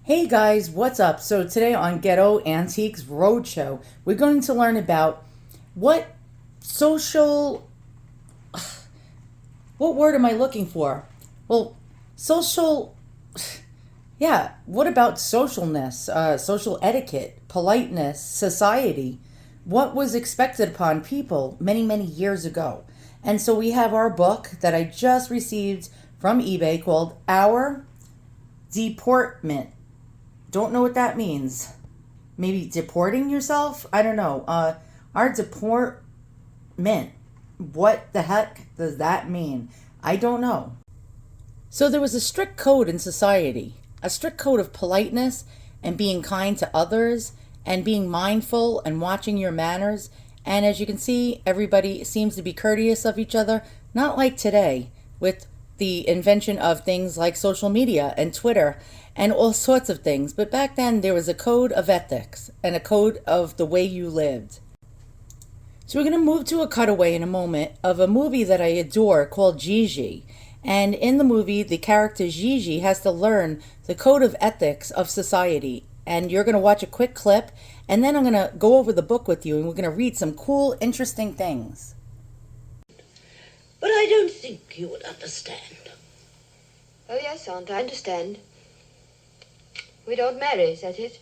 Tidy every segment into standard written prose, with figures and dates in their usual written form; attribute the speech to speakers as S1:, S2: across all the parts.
S1: Hey guys, what's up? So today on Ghetto Antiques Roadshow, we're going to learn about what social, what word am I looking for? Well, social, yeah, what about socialness, social etiquette, politeness, society? What was expected upon people many, many years ago? And so we have our book that I just received from eBay called Our Deportment. Don't know what that means. Maybe deporting yourself? I don't know. Our deportment. What the heck does that mean? I don't know. So there was a strict code in society, a strict code of politeness and being kind to others and being mindful and watching your manners. And as you can see, everybody seems to be courteous of each other, not like today with the invention of things like social media and Twitter and all sorts of things. But back then, there was a code of ethics and a code of the way you lived. So we're going to move to a cutaway in a moment of a movie that I adore called Gigi. And in the movie, the character Gigi has to learn the code of ethics of society. And you're going to watch a quick clip, and then I'm going to go over the book with you, and we're going to read some cool, interesting things.
S2: But I don't think you would understand.
S3: Oh, yes, Aunt, I understand. We don't marry, is that it?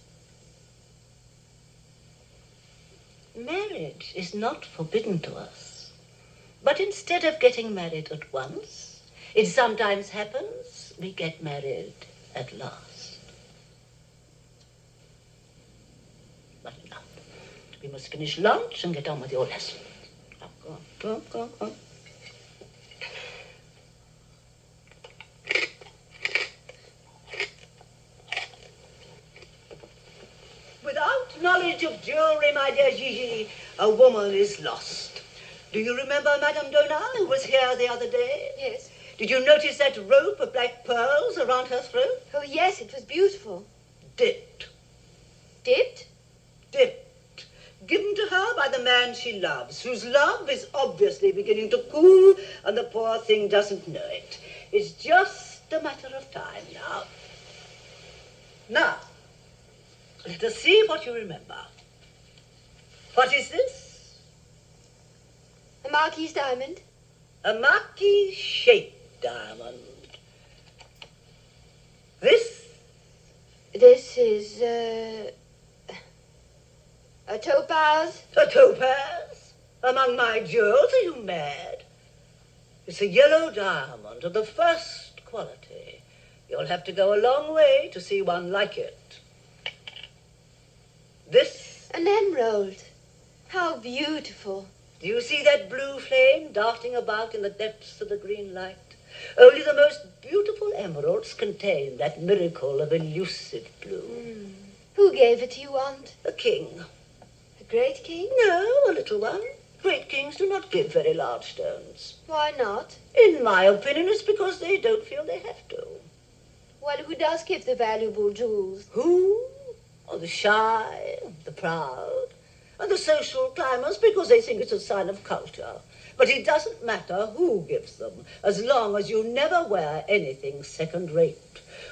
S2: Marriage is not forbidden to us. But instead of getting married at once, it sometimes happens we get married at last. But now, we must finish lunch and get on with your lesson. Now, go on. Without knowledge of jewelry, my dear Gigi, a woman is lost. Do you remember Madame Donat, who was here the other day?
S3: Yes.
S2: Did you notice that rope of black pearls around her throat?
S3: Oh, yes, it was beautiful.
S2: Dipped.
S3: Dipped?
S2: Dipped. Given to her by the man she loves, whose love is obviously beginning to cool, and the poor thing doesn't know it. It's just a matter of time now. Now, let us see what you remember. What is this?
S3: A Marquise diamond?
S2: A Marquis-shaped diamond. This?
S3: This is, a topaz?
S2: A topaz? Among my jewels? Are you mad? It's a yellow diamond of the first quality. You'll have to go a long way to see one like it. This?
S3: An emerald. How beautiful.
S2: Do you see that blue flame darting about in the depths of the green light? Only the most beautiful emeralds contain that miracle of elusive blue.
S3: Who gave it to you, Aunt?
S2: A king.
S3: A great king?
S2: No, a little one. Great kings do not give very large stones.
S3: Why not?
S2: In my opinion, it's because they don't feel they have to.
S3: Well, who does give the valuable jewels?
S2: Who? Oh, the shy, the proud, and the social climbers because they think it's a sign of culture. But it doesn't matter who gives them, as long as you never wear anything second-rate.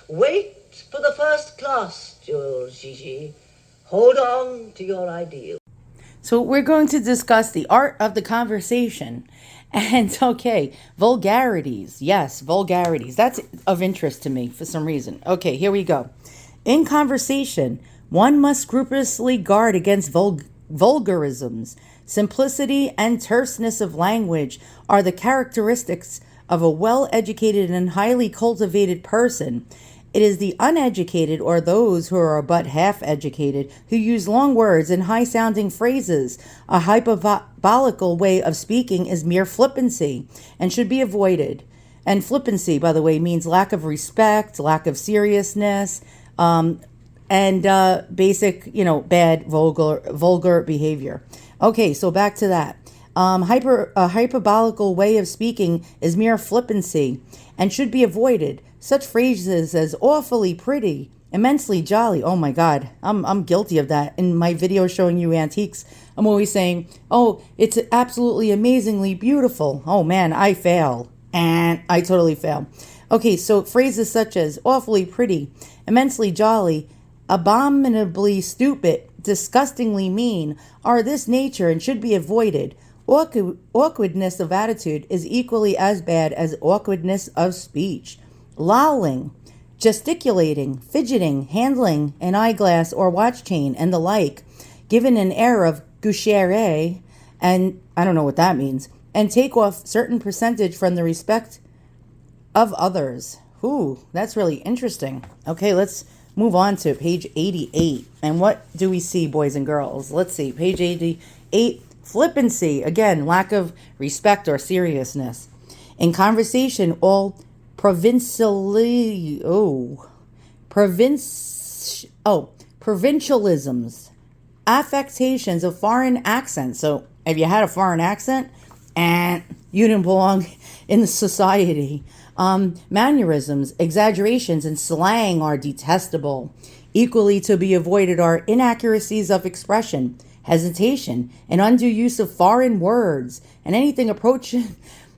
S2: Wait for the first-class jewels, Gigi. Hold on to your ideal.
S1: So we're going to discuss the art of the conversation. And okay, vulgarities. Yes, vulgarities. That's of interest to me for some reason. Okay, here we go. In conversation, one must scrupulously guard against vulgarisms. Simplicity and terseness of language are the characteristics of a well-educated and highly cultivated person. It is the uneducated, or those who are but half-educated, who use long words and high-sounding phrases. A hyperbolical way of speaking is mere flippancy and should be avoided. And flippancy, by the way, means lack of respect, lack of seriousness, and basic, bad, vulgar behavior. Okay, so back to that. A hyperbolical way of speaking is mere flippancy and should be avoided. Such phrases as awfully pretty, immensely jolly. Oh my God, I'm guilty of that. In my video showing you antiques, I'm always saying, oh, it's absolutely amazingly beautiful. Oh man, I fail. And I totally fail. Okay, so phrases such as awfully pretty, immensely jolly, abominably stupid, disgustingly mean are this nature and should be avoided. Awkwardness of attitude is equally as bad as awkwardness of speech. Lolling, gesticulating, fidgeting, handling an eyeglass or watch chain, and the like, given an air of gaucherie, and I don't know what that means, and take off certain percentage from the respect of others. Ooh, that's really interesting. Okay, let's move on to page 88. And what do we see, boys and girls? Let's see, page 88, flippancy. Again, lack of respect or seriousness. In conversation, all provincialisms, affectations of foreign accents. So if you had a foreign accent, and you didn't belong in the society. Mannerisms, exaggerations, and slang are detestable. Equally to be avoided are inaccuracies of expression, hesitation, and undue use of foreign words, and anything approaching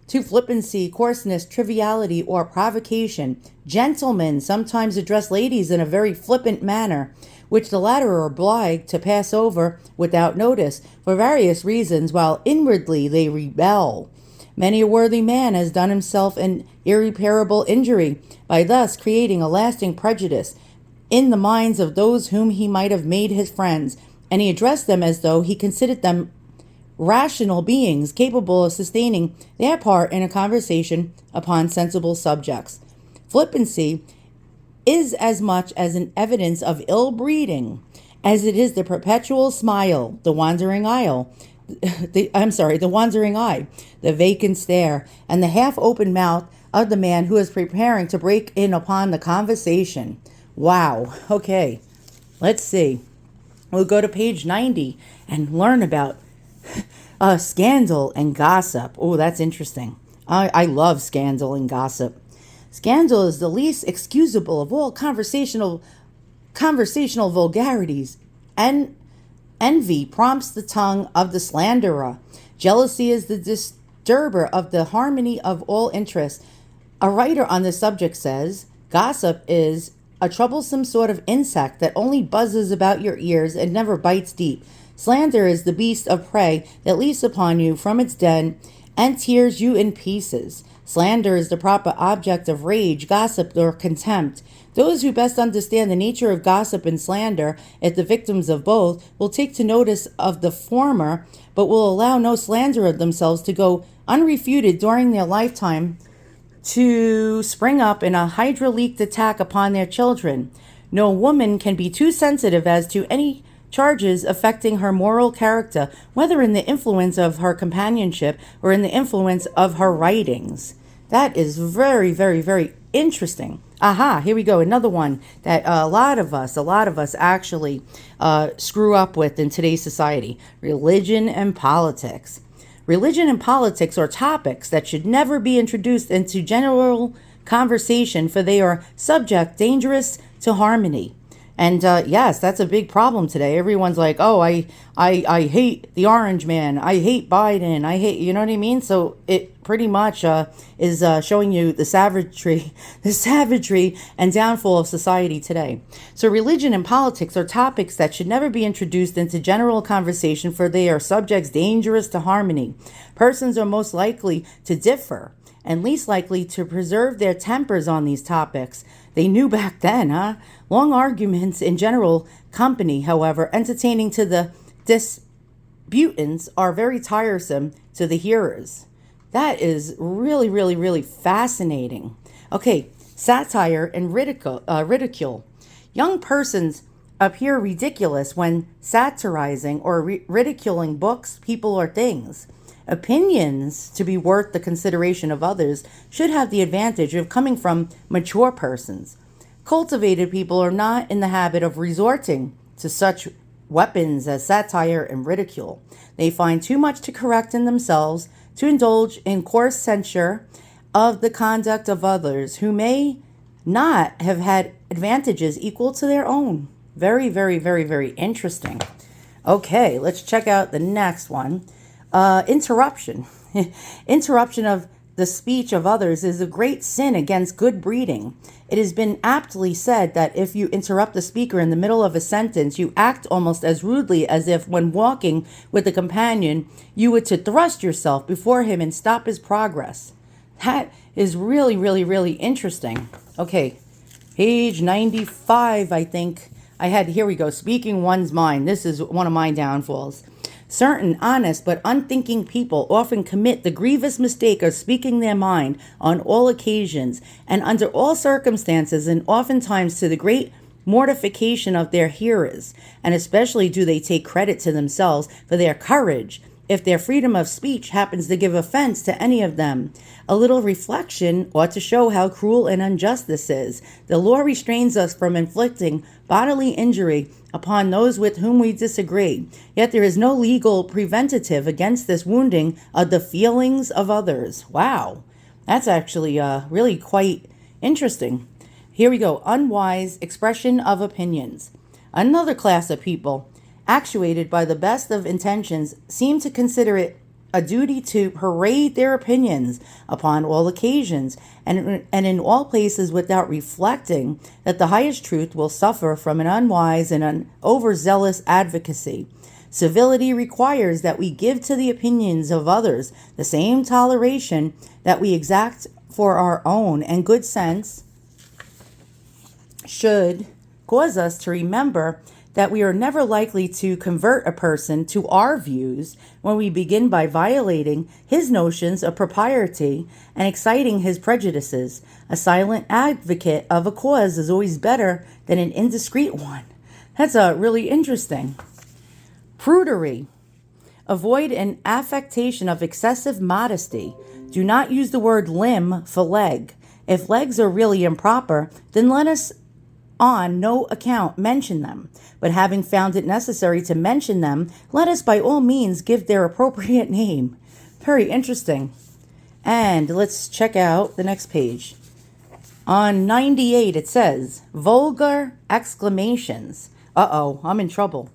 S1: to flippancy, coarseness, triviality, or provocation. Gentlemen sometimes address ladies in a very flippant manner, which the latter are obliged to pass over without notice for various reasons, while inwardly they rebel. Many a worthy man has done himself an irreparable injury by thus creating a lasting prejudice in the minds of those whom he might have made his friends, and he addressed them as though he considered them rational beings capable of sustaining their part in a conversation upon sensible subjects. Flippancy is as much as an evidence of ill breeding as it is the perpetual smile, the wandering eye, the vacant stare, and the half-open mouth of the man who is preparing to break in upon the conversation. Wow. Okay, let's see. We'll go to page 90 and learn about scandal and gossip. Oh, that's interesting. I love scandal and gossip. Scandal is the least excusable of all conversational vulgarities, and envy prompts the tongue of the slanderer. Jealousy is the disturber of the harmony of all interests. A writer on this subject says, gossip is a troublesome sort of insect that only buzzes about your ears and never bites deep. Slander is the beast of prey that leaps upon you from its den and tears you in pieces. Slander is the proper object of rage, gossip, or contempt. Those who best understand the nature of gossip and slander, if the victims of both, will take to notice of the former, but will allow no slander of themselves to go unrefuted during their lifetime to spring up in a hydraulic attack upon their children. No woman can be too sensitive as to any charges affecting her moral character, whether in the influence of her companionship or in the influence of her writings. That is very, very, very interesting. Aha, here we go. Another one that a lot of us actually screw up with in today's society. Religion and politics. Religion and politics are topics that should never be introduced into general conversation, for they are subject dangerous to harmony. And yes, that's a big problem today. Everyone's like, oh, I hate the orange man. I hate Biden. I hate, you know what I mean? So it pretty much is showing you the savagery and downfall of society today. So religion and politics are topics that should never be introduced into general conversation, for they are subjects dangerous to harmony. Persons are most likely to differ and least likely to preserve their tempers on these topics. They knew back then, huh? Long arguments in general company, however, entertaining to the disputants, are very tiresome to the hearers. That is really, really, really fascinating. Okay, satire and ridicule. Young persons appear ridiculous when satirizing or ridiculing books, people, or things. Opinions, to be worth the consideration of others, should have the advantage of coming from mature persons. Cultivated people are not in the habit of resorting to such weapons as satire and ridicule. They find too much to correct in themselves, to indulge in coarse censure of the conduct of others who may not have had advantages equal to their own. Very, very, very, very interesting. Okay, let's check out the next one. Interruption. Interruption of the speech of others is a great sin against good breeding. It has been aptly said that if you interrupt the speaker in the middle of a sentence, you act almost as rudely as if, when walking with a companion, you were to thrust yourself before him and stop his progress. That is really, really, really interesting. Okay, page 95, I think. Here we go, speaking one's mind. This is one of my downfalls. Certain honest but unthinking people often commit the grievous mistake of speaking their mind on all occasions and under all circumstances, and oftentimes to the great mortification of their hearers. And especially do they take credit to themselves for their courage if their freedom of speech happens to give offense to any of them. A little reflection ought to show how cruel and unjust this is. The law restrains us from inflicting bodily injury upon those with whom we disagree, yet there is no legal preventative against this wounding of the feelings of others. Wow, that's actually really quite interesting. Here we go, unwise expression of opinions. Another class of people, actuated by the best of intentions, seem to consider it a duty to parade their opinions upon all occasions and in all places, without reflecting that the highest truth will suffer from an unwise and an overzealous advocacy. Civility requires that we give to the opinions of others the same toleration that we exact for our own, and good sense should cause us to remember that we are never likely to convert a person to our views when we begin by violating his notions of propriety and exciting his prejudices. A silent advocate of a cause is always better than an indiscreet one. That's really interesting. Prudery. Avoid an affectation of excessive modesty. Do not use the word limb for leg. If legs are really improper, then let us on no account mention them, but having found it necessary to mention them, let us by all means give their appropriate name. Very interesting. And let's check out the next page. On 98 it says, vulgar exclamations. Uh-oh, I'm in trouble.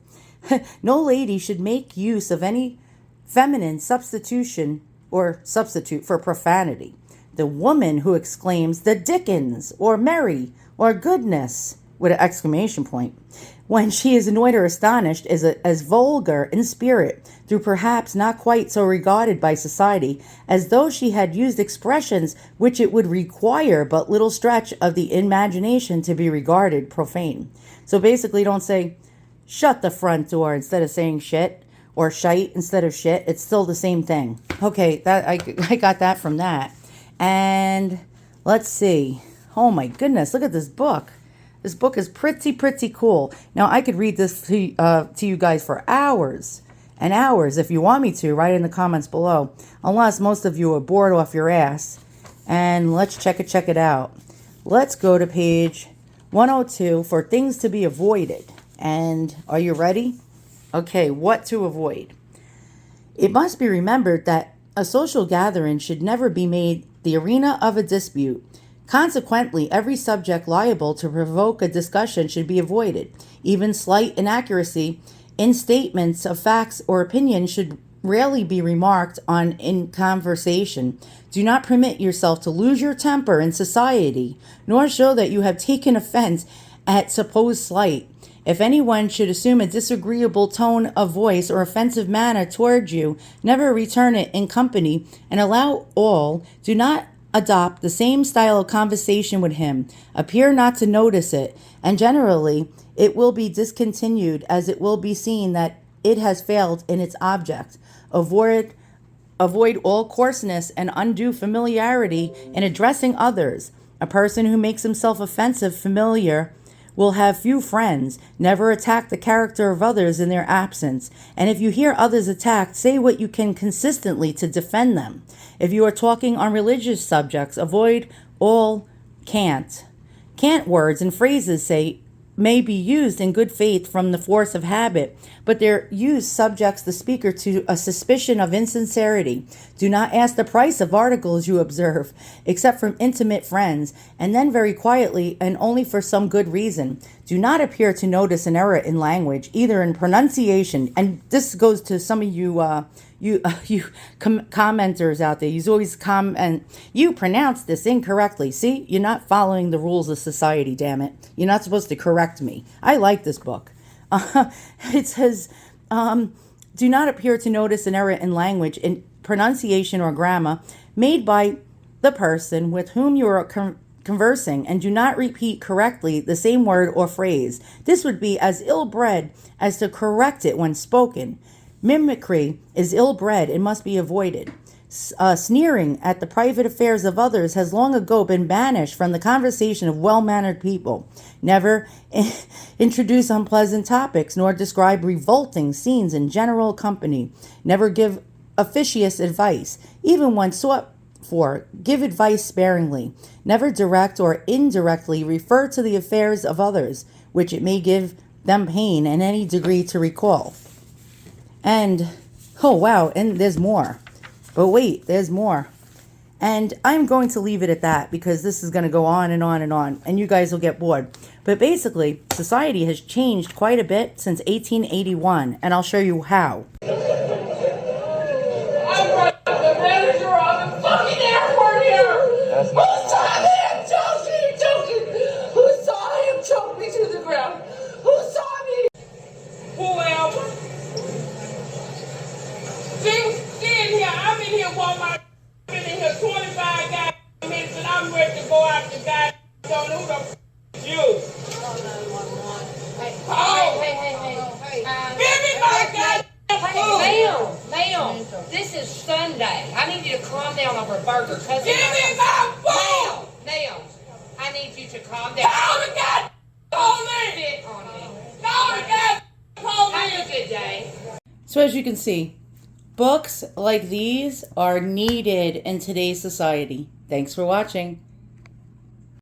S1: No lady should make use of any feminine substitute for profanity. The woman who exclaims, "the dickens," or "Mary," or "goodness," with an exclamation point, when she is annoyed or astonished, is as vulgar in spirit, though perhaps not quite so regarded by society, as though she had used expressions which it would require but little stretch of the imagination to be regarded profane. So basically, don't say, "shut the front door," instead of saying "shit," or "shite" instead of "shit." It's still the same thing. Okay, that I got that from that. And let's see. Oh my goodness, look at this book. This book is pretty cool. Now, I could read this to you guys for hours and hours if you want me to. Write in the comments below. Unless most of you are bored off your ass. And let's check it out. Let's go to page 102 for things to be avoided. And are you ready? Okay, what to avoid? It must be remembered that a social gathering should never be made the arena of a dispute. Consequently, every subject liable to provoke a discussion should be avoided. Even slight inaccuracy in statements of facts or opinions should rarely be remarked on in conversation. Do not permit yourself to lose your temper in society, nor show that you have taken offense at supposed slight. If anyone should assume a disagreeable tone of voice or offensive manner toward you, never return it in company, and allow all. Do not adopt the same style of conversation with him. Appear not to notice it, and generally it will be discontinued, as it will be seen that it has failed in its object. Avoid all coarseness and undue familiarity in addressing others. A person who makes himself offensive familiar will have few friends. Never attack the character of others in their absence. And if you hear others attacked, say what you can consistently to defend them. If you are talking on religious subjects, avoid all cant. Cant words and phrases may be used in good faith from the force of habit, but their use subjects the speaker to a suspicion of insincerity. Do not ask the price of articles you observe, except from intimate friends, and then very quietly and only for some good reason. do not appear to notice an error in language, either in pronunciation, and this goes to some of you commenters out there. You always comment, you pronounce this incorrectly. See, you're not following the rules of society, damn it. You're not supposed to correct me. I like this book. It says, do not appear to notice an error in language, in pronunciation or grammar made by the person with whom you are conversing, and do not repeat correctly the same word or phrase. This would be as ill-bred as to correct it when spoken. Mimicry is ill-bred and must be avoided. Sneering at the private affairs of others has long ago been banished from the conversation of well-mannered people. Never introduce unpleasant topics, nor describe revolting scenes in general company. Never give officious advice, even when sought for. Give advice sparingly. Never direct or indirectly refer to the affairs of others, which it may give them pain in any degree to recall. And, oh wow, and there's more. But wait, there's more. And I'm going to leave it at that because this is going to go on and on and on, and you guys will get bored. But basically, society has changed quite a bit since 1881, and I'll show you how.
S4: This is Sunday. I need you to calm down over a burger.
S5: Give me my phone!
S4: Ma'am, I need you to calm down.
S5: Call the guy! Call me!
S4: Spit on me.
S5: Call the guy! Call me!
S4: Have a good day.
S1: So as you can see, books like these are needed in today's society. Thanks for watching.